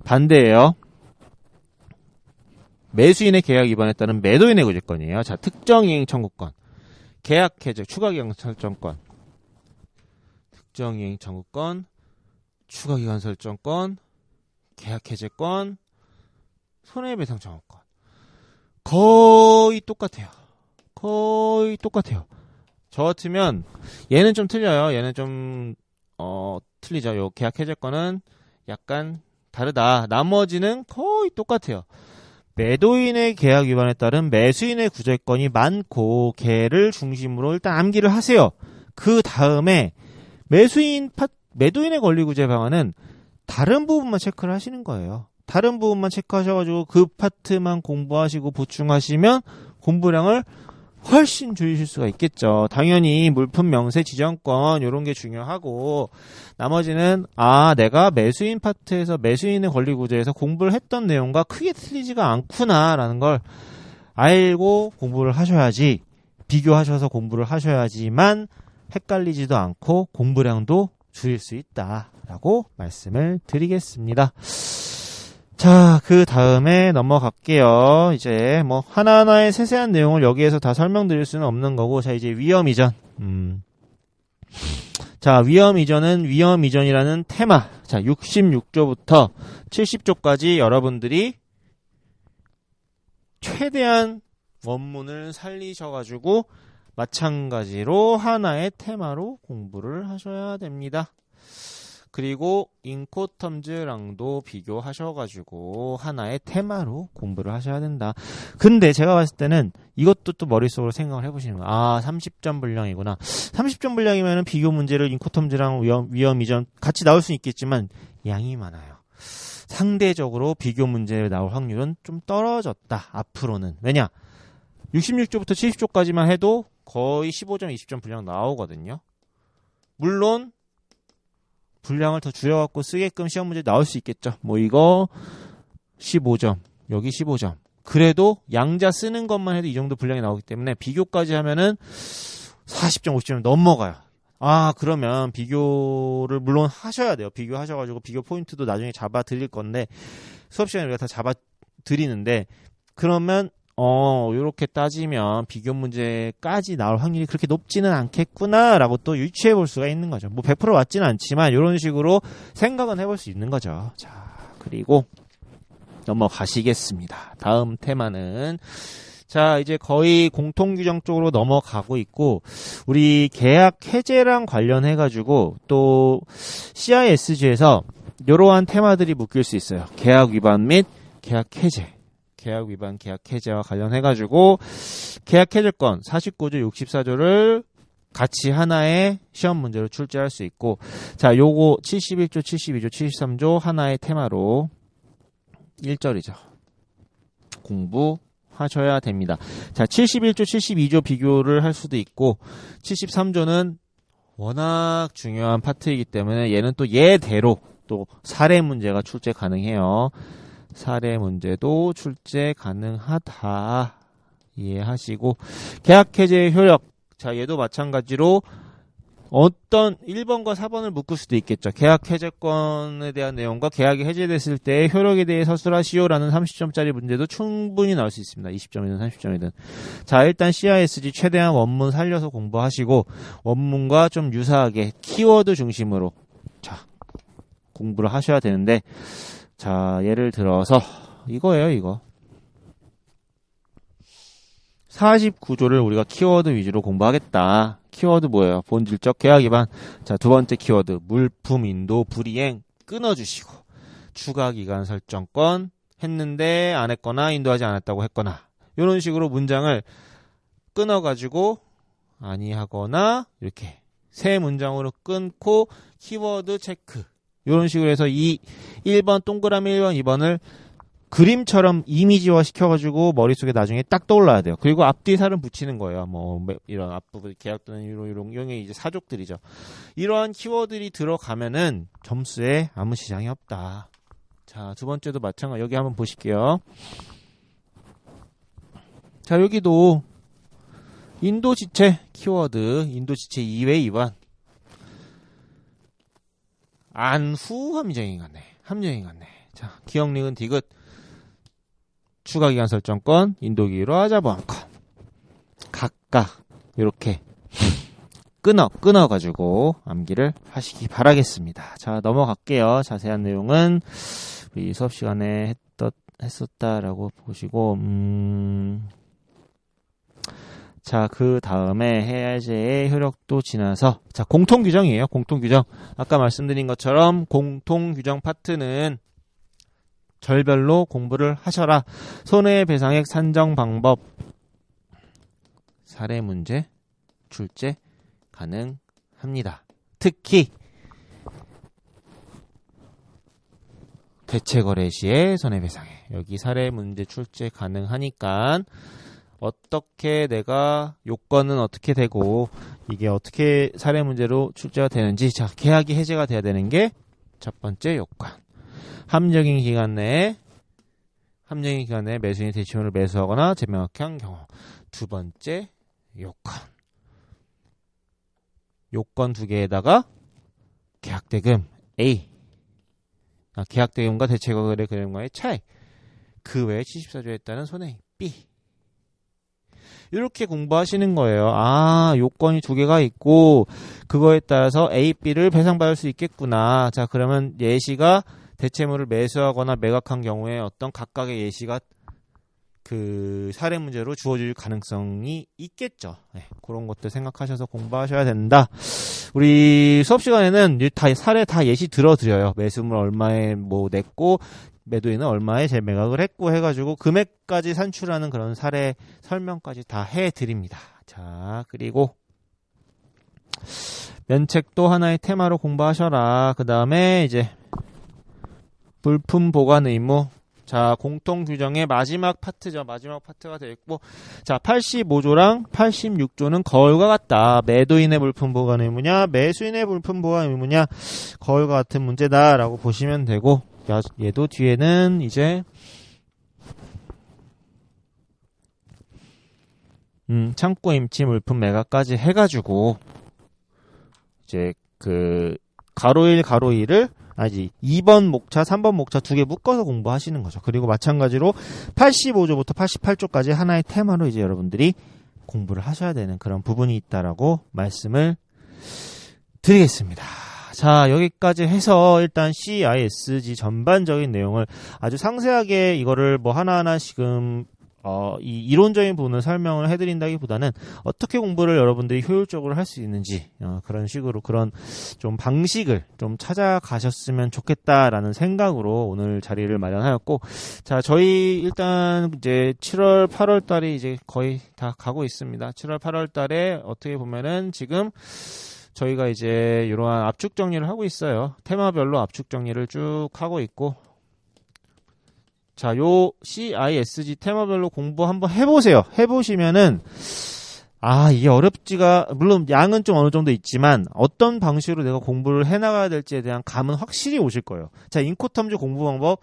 반대예요. 매수인의 계약 위반에 따른 매도인의 구제권이에요. 자, 특정 이행 청구권, 계약 해제, 추가 기간 설정권, 특정 이행 청구권, 추가 기간 설정권, 계약 해제권, 손해배상 청구권. 거의 똑같아요. 거의 똑같아요. 저 같으면 얘는 좀 틀려요. 얘는 좀 틀리죠. 요 계약 해제권은 약간 다르다. 나머지는 거의 똑같아요. 매도인의 계약 위반에 따른 매수인의 구제권이 많고 걔를 중심으로 일단 암기를 하세요. 그 다음에 매도인의 권리구제 방안은 다른 부분만 체크를 하시는 거예요. 다른 부분만 체크하셔가지고 그 파트만 공부하시고 보충하시면 공부량을 훨씬 줄이실 수가 있겠죠. 당연히 물품 명세 지정권 이런 게 중요하고 나머지는 내가 매수인 파트에서 매수인의 권리 구제에서 공부를 했던 내용과 크게 틀리지가 않구나라는 걸 알고 공부를 하셔야지, 비교하셔서 공부를 하셔야지만 헷갈리지도 않고 공부량도 줄일 수 있다라고 말씀을 드리겠습니다. 자, 그 다음에 넘어갈게요. 이제 뭐 하나하나의 세세한 내용을 여기에서 다 설명드릴 수는 없는 거고, 자, 이제 위험 이전. 자, 위험 이전은 위험 이전이라는 테마. 자, 66조부터 70조까지 여러분들이 최대한 원문을 살리셔가지고 마찬가지로 하나의 테마로 공부를 하셔야 됩니다. 그리고 인코텀즈랑도 비교하셔가지고 하나의 테마로 공부를 하셔야 된다. 근데 제가 봤을 때는 이것도 또 머릿속으로 생각을 해보시는 거예요. 30점 분량이구나. 30점 분량이면 비교 문제를 인코텀즈랑 위험 이전 같이 나올 수는 있겠지만 양이 많아요. 상대적으로 비교 문제에 나올 확률은 좀 떨어졌다. 앞으로는. 왜냐? 66조부터 70조까지만 해도 거의 15점, 20점 분량 나오거든요. 물론 분량을 더 줄여갖고 쓰게끔 시험 문제 나올 수 있겠죠. 뭐 이거 15점, 여기 15점. 그래도 양자 쓰는 것만 해도 이 정도 분량이 나오기 때문에 비교까지 하면은 40점, 50점 넘어가요. 그러면 비교를 물론 하셔야 돼요. 비교하셔가지고 비교 포인트도 나중에 잡아 드릴 건데 수업 시간에 우리가 다 잡아 드리는데 그러면 요렇게 따지면 비교 문제까지 나올 확률이 그렇게 높지는 않겠구나라고 또 유추해 볼 수가 있는 거죠. 뭐 100% 맞지는 않지만 이런 식으로 생각은 해볼 수 있는 거죠. 자, 그리고 넘어가시겠습니다. 다음 테마는 자, 이제 거의 공통규정 쪽으로 넘어가고 있고 우리 계약 해제랑 관련해 가지고 또 CISG에서 이러한 테마들이 묶일 수 있어요. 계약 위반 및 계약 해제. 계약 위반, 계약 해제와 관련해가지고 계약 해제권 49조, 64조를 같이 하나의 시험 문제로 출제할 수 있고 자, 요거 71조, 72조, 73조 하나의 테마로 1절이죠. 공부하셔야 됩니다. 자, 71조, 72조 비교를 할 수도 있고 73조는 워낙 중요한 파트이기 때문에 얘는 또 얘대로 또 사례 문제가 출제 가능해요. 사례 문제도 출제 가능하다 이해하시고 계약 해제의 효력 자 얘도 마찬가지로 어떤 1번과 4번을 묶을 수도 있겠죠. 계약 해제권에 대한 내용과 계약이 해제됐을 때의 효력에 대해 서술하시오라는 30점짜리 문제도 충분히 나올 수 있습니다. 20점이든 30점이든. 자, 일단 CISG 최대한 원문 살려서 공부하시고 원문과 좀 유사하게 키워드 중심으로 자 공부를 하셔야 되는데 자, 예를 들어서 이거예요, 이거. 49조를 우리가 키워드 위주로 공부하겠다. 키워드 뭐예요? 본질적 계약 위반. 자, 두 번째 키워드 물품 인도 불이행 끊어주시고 추가 기간 설정권 했는데 안 했거나 인도하지 않았다고 했거나 이런 식으로 문장을 끊어가지고 아니하거나 이렇게 세 문장으로 끊고 키워드 체크 이런 식으로 해서 이 1번 동그라미 1번 2번을 그림처럼 이미지화 시켜가지고 머릿속에 나중에 딱 떠올라야 돼요. 그리고 앞뒤 살은 붙이는 거예요. 뭐 이런 앞부분 계약 또는 이런 게 이제 사족들이죠. 이러한 키워드들이 들어가면은 점수에 아무 지장이 없다. 자, 두 번째도 마찬가지. 여기 한번 보실게요. 자, 여기도 인도지체 키워드, 인도지체 2회 2번. 안후 함정이 같네. 자, 기억력은 디귿. 추가기간 설정권, 인도기로 하자보안권. 각각 이렇게 끊어가지고 암기를 하시기 바라겠습니다. 자, 넘어갈게요. 자세한 내용은 우리 수업 시간에 했었다라고 보시고, 자, 그 다음에 해야제의 효력도 지나서, 자, 공통규정이에요. 공통규정. 아까 말씀드린 것처럼 공통규정 파트는 절별로 공부를 하셔라. 손해배상액 산정 방법, 사례 문제, 출제 가능합니다. 특히 대체거래 시의 손해배상액, 여기 사례 문제 출제 가능하니까 어떻게 내가 요건은 어떻게 되고 이게 어떻게 사례 문제로 출제가 되는지, 자, 계약이 해제가 돼야 되는 게 첫 번째 요건. 함정인 기간 내에 매수인이 대치물을 매수하거나 제명하게 한 경우. 두 번째 요건 두 개에다가 계약대금 A, 계약대금과 대체거래 금액과의 차이, 그 외에 74조에 따른 손해액 B. 이렇게 공부하시는 거예요. 아, 요건이 두 개가 있고 그거에 따라서 A, B를 배상받을 수 있겠구나. 자, 그러면 예시가 대체물을 매수하거나 매각한 경우에 어떤 각각의 예시가 그 사례 문제로 주어질 가능성이 있겠죠. 네, 그런 것들 생각하셔서 공부하셔야 된다. 우리 수업 시간에는 다 사례 다 예시 들어드려요. 매수물 얼마에 뭐 냈고 매도인은 얼마에 재매각을 했고 해가지고 금액까지 산출하는 그런 사례 설명까지 다 해드립니다. 자, 그리고 면책도 하나의 테마로 공부하셔라. 그 다음에 이제 물품 보관 의무. 자, 공통규정의 마지막 파트죠. 마지막 파트가 되어 있고, 자, 85조랑 86조는 거울과 같다. 매도인의 물품 보관 의무냐, 매수인의 물품 보관 의무냐, 거울과 같은 문제다라고 보시면 되고, 얘도 뒤에는 이제 창고 임치 물품 매각까지 해가지고 이제 그 가로 1, 가로 2를 2번 목차, 3번 목차 두 개 묶어서 공부하시는 거죠. 그리고 마찬가지로 85조부터 88조까지 하나의 테마로 이제 여러분들이 공부를 하셔야 되는 그런 부분이 있다라고 말씀을 드리겠습니다. 자, 여기까지 해서 일단 CISG 전반적인 내용을 아주 상세하게 이거를 뭐 하나하나 지금 이 이론적인 부분을 설명을 해드린다기보다는 어떻게 공부를 여러분들이 효율적으로 할 수 있는지 그런 식으로 그런 좀 방식을 좀 찾아가셨으면 좋겠다라는 생각으로 오늘 자리를 마련하였고, 자, 저희 일단 이제 7월 8월 달이 이제 거의 다 가고 있습니다. 7월 8월 달에 어떻게 보면은 지금 저희가 이제 이러한 압축 정리를 하고 있어요. 테마별로 압축 정리를 쭉 하고 있고, 자, 요 CISG 테마별로 공부 한번 해보세요. 해보시면은 이게 어렵지가, 물론 양은 좀 어느 정도 있지만 어떤 방식으로 내가 공부를 해나가야 될지에 대한 감은 확실히 오실 거예요. 자, 인코텀즈 공부 방법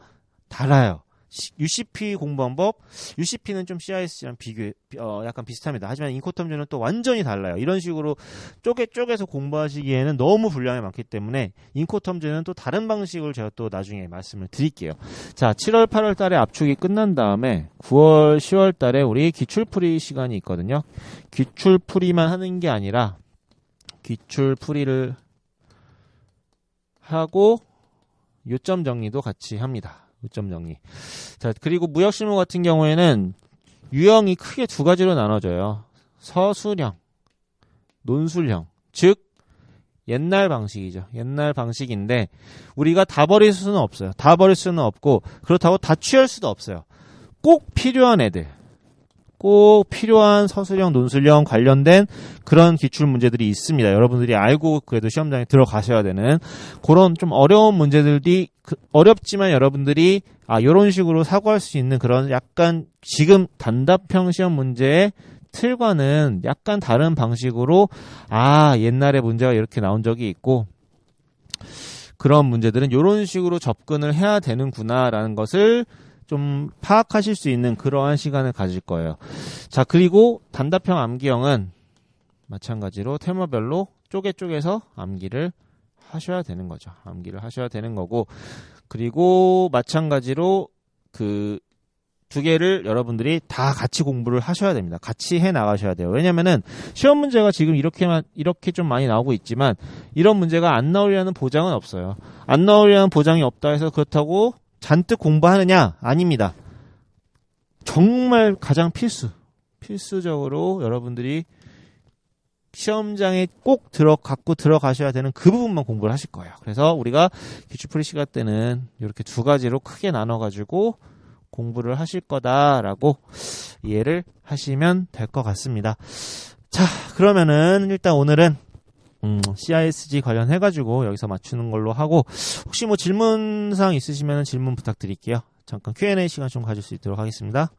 달라요. UCP 공부 방법, UCP는 좀 CISG랑 약간 비슷합니다. 하지만 인코텀즈는 또 완전히 달라요. 이런 식으로 쪼개서 공부하시기에는 너무 분량이 많기 때문에 인코텀즈는 또 다른 방식을 제가 또 나중에 말씀을 드릴게요. 자, 7월 8월 달에 압축이 끝난 다음에 9월 10월 달에 우리 기출풀이 시간이 있거든요. 기출풀이만 하는 게 아니라 기출풀이를 하고 요점 정리도 같이 합니다. 요점 정리. 자, 그리고 무역실무 같은 경우에는 유형이 크게 두 가지로 나눠져요. 서술형, 논술형. 즉 옛날 방식이죠. 옛날 방식인데 우리가 다 버릴 수는 없어요. 다 버릴 수는 없고 그렇다고 다 취할 수도 없어요. 꼭 필요한 애들, 꼭 필요한 서술형, 논술형 관련된 그런 기출 문제들이 있습니다. 여러분들이 알고 그래도 시험장에 들어가셔야 되는 그런 좀 어려운 문제들이 어렵지만 여러분들이 이런 식으로 사고할 수 있는 그런 약간 지금 단답형 시험 문제의 틀과는 약간 다른 방식으로 옛날에 문제가 이렇게 나온 적이 있고 그런 문제들은 이런 식으로 접근을 해야 되는구나라는 것을 좀 파악하실 수 있는 그러한 시간을 가질 거예요. 자, 그리고 단답형 암기형은 마찬가지로 테마별로 쪼개서 암기를 하셔야 되는 거죠. 암기를 하셔야 되는 거고, 그리고 마찬가지로 그 두 개를 여러분들이 다 같이 공부를 하셔야 됩니다. 같이 해 나가셔야 돼요. 왜냐면은 시험 문제가 지금 이렇게 좀 많이 나오고 있지만 이런 문제가 안 나오려는 보장은 없어요. 안 나오려는 보장이 없다 해서 그렇다고 잔뜩 공부하느냐? 아닙니다. 정말 가장 필수적으로 여러분들이 시험장에 꼭 갖고 들어가셔야 되는 그 부분만 공부를 하실 거예요. 그래서 우리가 기출풀이 시간 때는 이렇게 두 가지로 크게 나눠가지고 공부를 하실 거다라고 이해를 하시면 될 것 같습니다. 자, 그러면은 일단 오늘은 CISG 관련해가지고 여기서 맞추는 걸로 하고, 혹시 뭐 질문사항 있으시면 질문 부탁드릴게요. 잠깐 Q&A 시간 좀 가질 수 있도록 하겠습니다.